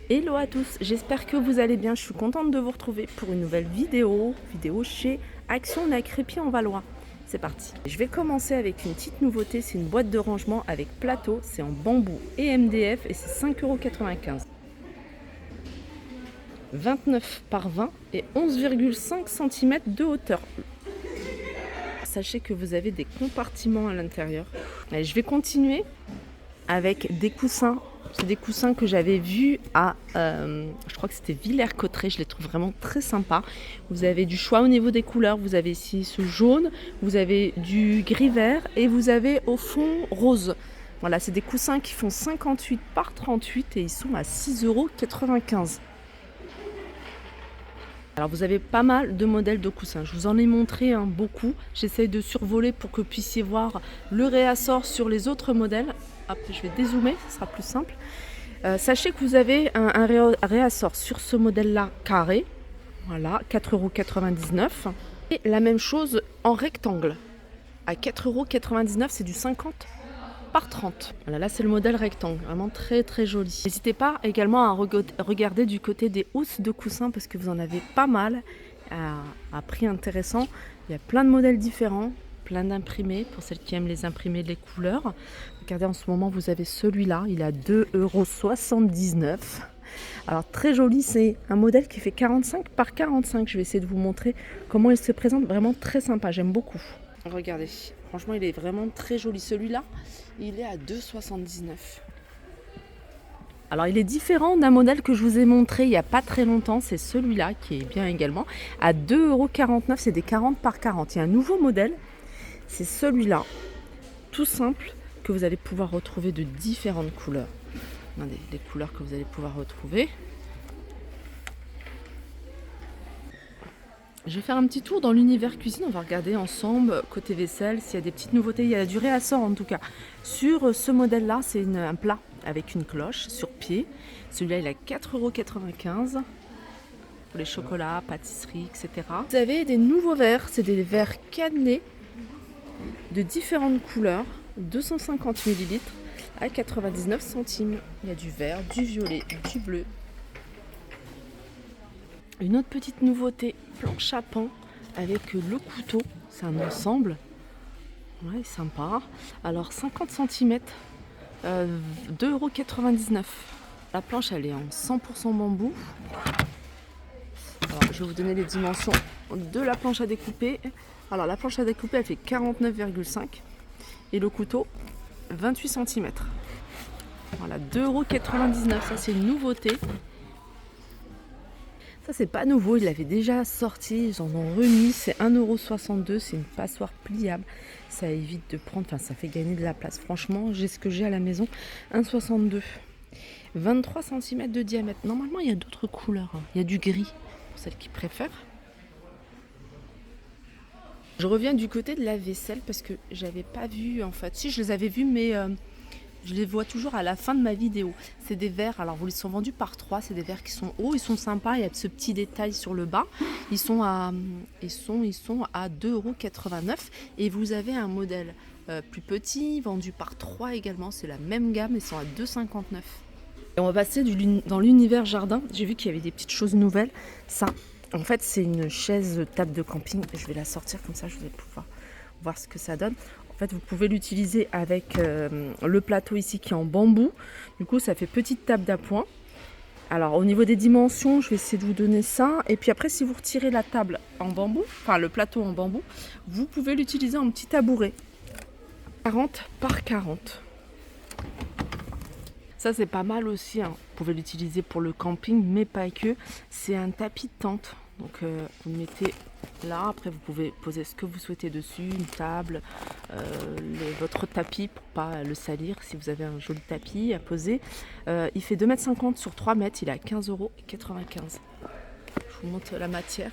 Hello à tous, j'espère que vous allez bien. Je suis contente de vous retrouver pour une nouvelle vidéo chez Action La Crépy en Valois. C'est parti. Je vais commencer avec une petite nouveauté, c'est une boîte de rangement avec plateau, c'est en bambou et MDF et c'est 5,95 €. 29 par 20 et 11,5 cm de hauteur. Sachez que vous avez des compartiments à l'intérieur. Je vais continuer avec des coussins. C'est des coussins que j'avais vus à, je crois que c'était Villers-Cotterêts. Je les trouve vraiment très sympas. Vous avez du choix au niveau des couleurs. Vous avez ici ce jaune, vous avez du gris-vert et vous avez au fond rose. Voilà, c'est des coussins qui font 58 par 38 et ils sont à 6,95 €. Alors vous avez pas mal de modèles de coussins. Je vous en ai montré beaucoup. J'essaye de survoler pour que vous puissiez voir le réassort sur les autres modèles. Hop, je vais dézoomer, ce sera plus simple. Sachez que vous avez un réassort sur ce modèle-là carré. Voilà, 4,99 €. Et la même chose en rectangle. À 4,99 €, c'est du 50 par 30. Voilà, là c'est le modèle rectangle, vraiment très très joli. N'hésitez pas également à regarder du côté des housses de coussins parce que vous en avez pas mal à prix intéressant. Il y a plein de modèles différents, plein d'imprimés pour celles qui aiment les imprimés, les couleurs. Regardez, en ce moment vous avez celui-là, il est à 2,79 €. Alors très joli, c'est un modèle qui fait 45 par 45. Je vais essayer de vous montrer comment il se présente, vraiment très sympa, j'aime beaucoup. Regardez, franchement il est vraiment très joli. Celui-là, il est à 2,79 €. Alors il est différent d'un modèle que je vous ai montré il n'y a pas très longtemps, c'est celui-là qui est bien également, à 2,49 €, c'est des 40 par 40. Il y a un nouveau modèle, c'est celui-là, tout simple, que vous allez pouvoir retrouver de différentes couleurs. Regardez les couleurs que vous allez pouvoir retrouver. Je vais faire un petit tour dans l'univers cuisine, on va regarder ensemble côté vaisselle s'il y a des petites nouveautés. Il y a du réassort en tout cas. Sur ce modèle-là, c'est un plat avec une cloche sur pied. Celui-là, il est à 4,95 € pour les chocolats, pâtisseries, etc. Vous avez des nouveaux verres, c'est des verres cannelés de différentes couleurs, 250 ml à 99 centimes. Il y a du vert, du violet, du bleu. Une autre petite nouveauté, planche à pain avec le couteau, c'est un ensemble, ouais, sympa. Alors 50 cm, 2,99 €. La planche elle est en 100% bambou. Alors, je vais vous donner les dimensions de la planche à découper. Alors la planche à découper elle fait 49,5 et le couteau 28 cm. Voilà, 2,99 €, ça c'est une nouveauté. Ça c'est pas nouveau, ils l'avaient déjà sorti, ils en ont remis, c'est 1,62 €, c'est une passoire pliable. Ça évite de prendre, enfin ça fait gagner de la place. Franchement, j'ai ce que j'ai à la maison, 1,62 €. 23 cm de diamètre. Normalement il y a d'autres couleurs, il y a du gris pour celles qui préfèrent. Je reviens du côté de la vaisselle parce que j'avais pas vu, en fait, si je les avais vus mais je les vois toujours à la fin de ma vidéo. C'est des verres, alors ils sont vendus par 3, c'est des verres qui sont hauts, ils sont sympas, il y a de ce petit détail sur le bas. Ils sont à 2,89 € et vous avez un modèle plus petit, vendu par 3 également, c'est la même gamme, ils sont à 2,59 €. Et on va passer dans l'univers jardin, j'ai vu qu'il y avait des petites choses nouvelles. Ça, en fait, c'est une chaise table de camping, je vais la sortir comme ça, je vais pouvoir voir ce que ça donne. En fait, vous pouvez l'utiliser avec le plateau ici qui est en bambou. Du coup, ça fait petite table d'appoint. Alors, au niveau des dimensions, je vais essayer de vous donner ça. Et puis après, si vous retirez la table en bambou, enfin le plateau en bambou, vous pouvez l'utiliser en petit tabouret. 40 par 40. Ça, c'est pas mal aussi. Vous pouvez l'utiliser pour le camping, mais pas que. C'est un tapis de tente. Donc, vous le mettez là. Après, vous pouvez poser ce que vous souhaitez dessus, une table, votre tapis pour pas le salir. Si vous avez un joli tapis à poser, il fait 2,50 m sur 3 mètres. Il est à 15,95 €. Je vous montre la matière.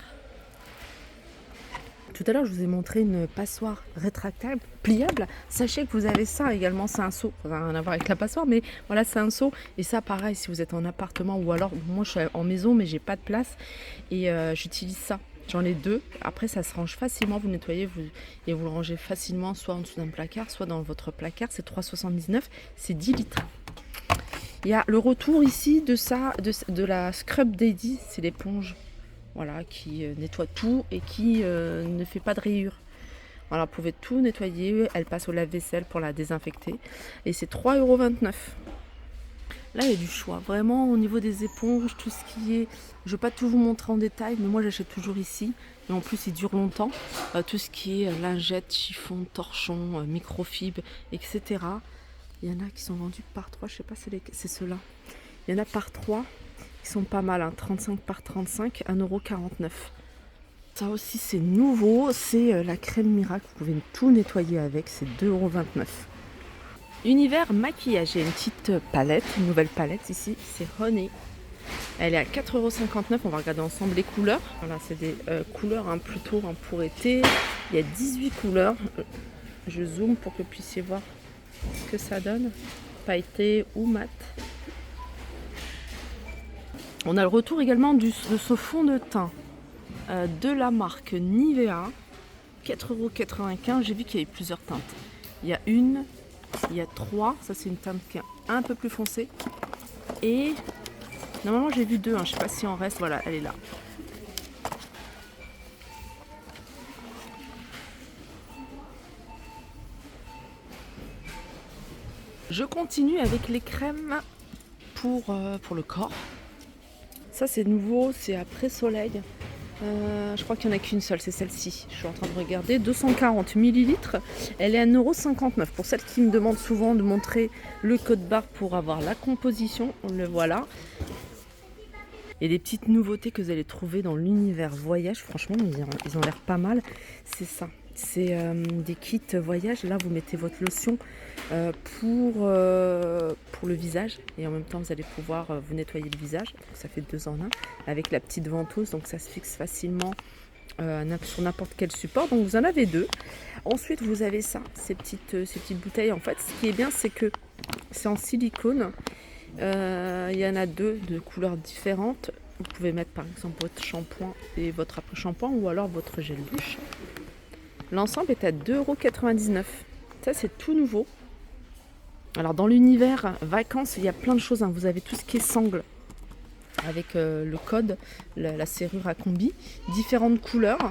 Tout à l'heure, je vous ai montré une passoire rétractable, pliable. Sachez que vous avez ça également, c'est un seau. Ça n'a rien à voir avec la passoire, mais voilà, c'est un seau. Et ça, pareil, si vous êtes en appartement ou alors, moi, je suis en maison, mais j'ai pas de place. Et j'utilise ça. J'en ai deux. Après, ça se range facilement. Vous nettoyez et vous le rangez facilement, soit en dessous d'un placard, soit dans votre placard. C'est 3,79 €. C'est 10 litres. Il y a le retour ici de la Scrub Daddy, c'est l'éponge, voilà, qui nettoie tout et qui ne fait pas de rayures. Voilà, vous pouvez tout nettoyer, elle passe au lave-vaisselle pour la désinfecter et c'est 3,29 €. Là, il y a du choix. Vraiment, au niveau des éponges, tout ce qui est... Je ne vais pas tout vous montrer en détail, mais moi, j'achète toujours ici. Et en plus, il dure longtemps. Tout ce qui est lingettes, chiffons, torchons, microfibre, etc. Il y en a qui sont vendus par 3. Je ne sais pas, c'est ceux-là. Il y en a par 3. Ils sont pas mal. 35 par 35, 1,49 €. Ça aussi, c'est nouveau. C'est la crème miracle. Vous pouvez tout nettoyer avec. C'est 2,29 €. Univers maquillage, il y a une petite palette, une nouvelle palette ici, c'est Honey. Elle est à 4,59 €, on va regarder ensemble les couleurs. Voilà, c'est des couleurs plutôt pour été. Il y a 18 couleurs. Je zoome pour que vous puissiez voir ce que ça donne. Pailleté ou mat. On a le retour également de ce fond de teint de la marque Nivea. 4,95 €, j'ai vu qu'il y avait plusieurs teintes. Il y a une... Il y a 3, ça c'est une teinte qui est un peu plus foncée. Et normalement j'ai vu 2, je ne sais pas si en reste, voilà, elle est là. Je continue avec les crèmes pour le corps. Ça c'est nouveau, c'est après soleil. Je crois qu'il n'y en a qu'une seule, c'est celle-ci. Je suis en train de regarder. 240 ml. Elle est à 1,59 €. Pour celles qui me demandent souvent de montrer le code barre pour avoir la composition, le voilà. Et des petites nouveautés que vous allez trouver dans l'univers voyage. Franchement, ils ont l'air pas mal. C'est ça. C'est des kits voyage. Là, vous mettez votre lotion pour le visage. Et en même temps, vous allez pouvoir vous nettoyer le visage. Donc, ça fait 2 en 1. Avec la petite ventouse. Donc, ça se fixe facilement sur n'importe quel support. Donc, vous en avez 2. Ensuite, vous avez ça. Ces petites bouteilles. En fait, ce qui est bien, c'est que c'est en silicone. Il y en a 2 de couleurs différentes. Vous pouvez mettre, par exemple, votre shampoing et votre après-shampoing. Ou alors votre gel douche. L'ensemble est à 2,99 €. Ça, c'est tout nouveau. Alors, dans l'univers vacances, il y a plein de choses. Vous avez tout ce qui est sangle avec le code, la serrure à combi. Différentes couleurs.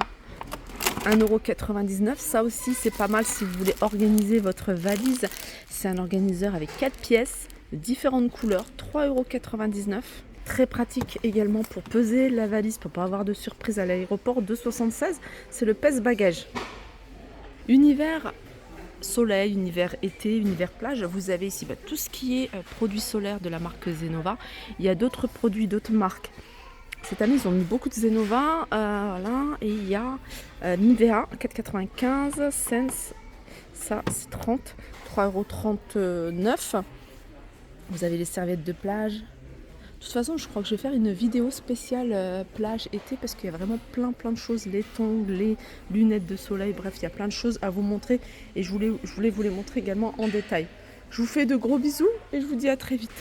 1,99 €. Ça aussi, c'est pas mal si vous voulez organiser votre valise. C'est un organiseur avec 4 pièces, de différentes couleurs. 3,99 €. Très pratique également pour peser la valise, pour ne pas avoir de surprise à l'aéroport. 2,76 €. C'est le pèse-bagages. Univers soleil, univers été, univers plage, vous avez ici tout ce qui est produits solaires de la marque Zenova. Il y a d'autres produits, d'autres marques. Cette année, ils ont mis beaucoup de Zenova. Voilà. Et il y a Nivea, 4,95 €. Sense, ça c'est 30, 3,39 €. Vous avez les serviettes de plage. De toute façon, je crois que je vais faire une vidéo spéciale plage été parce qu'il y a vraiment plein de choses. Les tongs, les lunettes de soleil, bref, il y a plein de choses à vous montrer. Et je voulais vous les montrer également en détail. Je vous fais de gros bisous et je vous dis à très vite.